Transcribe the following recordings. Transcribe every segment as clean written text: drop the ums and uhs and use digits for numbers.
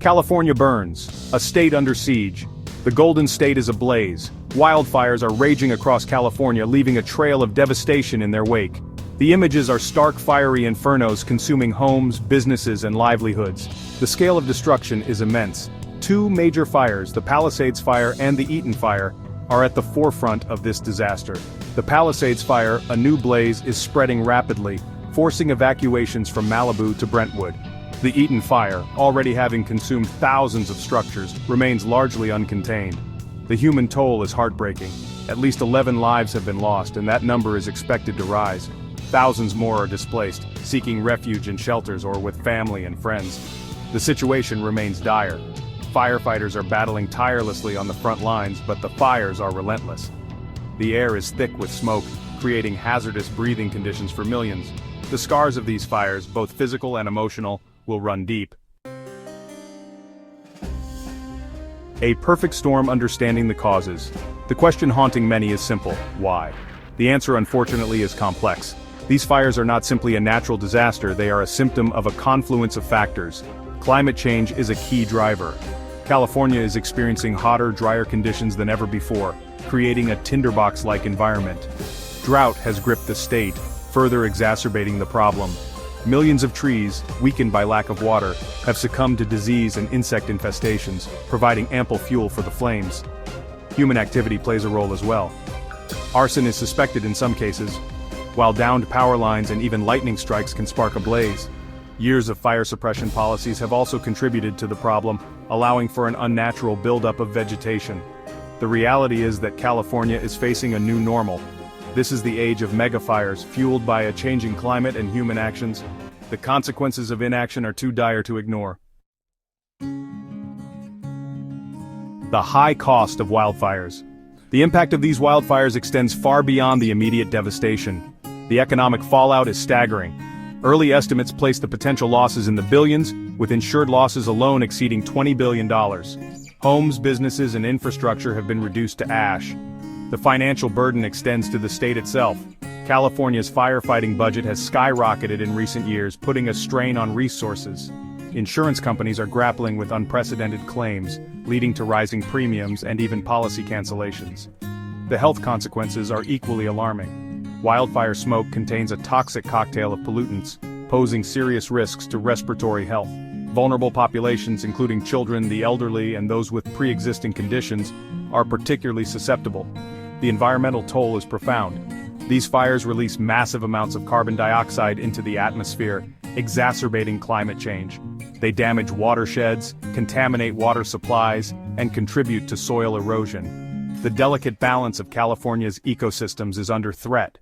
California burns, a state under siege. The Golden State is ablaze. Wildfires are raging across California, leaving a trail of devastation in their wake. The images are stark, fiery infernos consuming homes, businesses, and livelihoods. The scale of destruction is immense. Two major fires, the Palisades Fire and the Eaton Fire, are at the forefront of this disaster. The Palisades Fire, a new blaze, is spreading rapidly, forcing evacuations from Malibu to Brentwood. The Eaton Fire, already having consumed thousands of structures, remains largely uncontained. The human toll is heartbreaking. At least 11 lives have been lost, and that number is expected to rise. Thousands more are displaced, seeking refuge in shelters or with family and friends. The situation remains dire. Firefighters are battling tirelessly on the front lines, but the fires are relentless. The air is thick with smoke, creating hazardous breathing conditions for millions. The scars of these fires, both physical and emotional, will run deep. A perfect storm understanding the causes. The question haunting many is simple: why? The answer, unfortunately, is complex. These fires are not simply a natural disaster, they are a symptom of a confluence of factors. Climate change is a key driver. California is experiencing hotter, drier conditions than ever before, creating a tinderbox-like environment. Drought has gripped the state, further exacerbating the problem. Millions of trees, weakened by lack of water, have succumbed to disease and insect infestations, providing ample fuel for the flames. Human activity plays a role as well. Arson is suspected in some cases, while downed power lines and even lightning strikes can spark a blaze. Years of fire suppression policies have also contributed to the problem, allowing for an unnatural buildup of vegetation. The reality is that California is facing a new normal. This is the age of megafires, fueled by a changing climate and human actions. The consequences of inaction are too dire to ignore. The high cost of wildfires. The impact of these wildfires extends far beyond the immediate devastation. The economic fallout is staggering. Early estimates place the potential losses in the billions, with insured losses alone exceeding $20 billion. Homes, businesses, and infrastructure have been reduced to ash. The financial burden extends to the state itself. California's firefighting budget has skyrocketed in recent years, putting a strain on resources. Insurance companies are grappling with unprecedented claims, leading to rising premiums and even policy cancellations. The health consequences are equally alarming. Wildfire smoke contains a toxic cocktail of pollutants, posing serious risks to respiratory health. Vulnerable populations, including children, the elderly, and those with pre-existing conditions, are particularly susceptible. The environmental toll is profound. These fires release massive amounts of carbon dioxide into the atmosphere, exacerbating climate change. They damage watersheds, contaminate water supplies, and contribute to soil erosion. The delicate balance of California's ecosystems is under threat.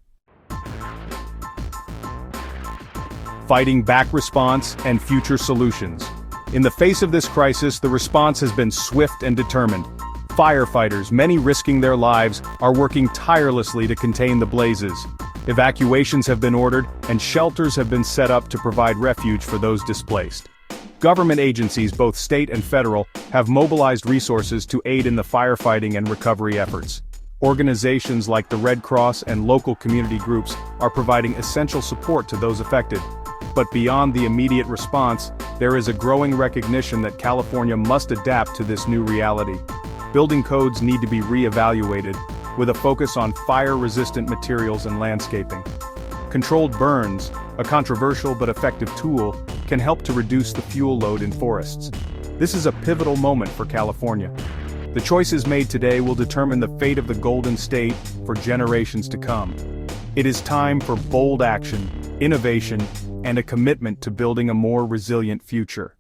Fighting back response and future solutions. In the face of this crisis, the response has been swift and determined. Firefighters, many risking their lives, are working tirelessly to contain the blazes. Evacuations have been ordered, and shelters have been set up to provide refuge for those displaced. Government agencies, both state and federal, have mobilized resources to aid in the firefighting and recovery efforts. Organizations like the Red Cross and local community groups are providing essential support to those affected. But beyond the immediate response, there is a growing recognition that California must adapt to this new reality. Building codes need to be re-evaluated, with a focus on fire-resistant materials and landscaping. Controlled burns, a controversial but effective tool, can help to reduce the fuel load in forests. This is a pivotal moment for California. The choices made today will determine the fate of the Golden State for generations to come. It is time for bold action, innovation, and a commitment to building a more resilient future.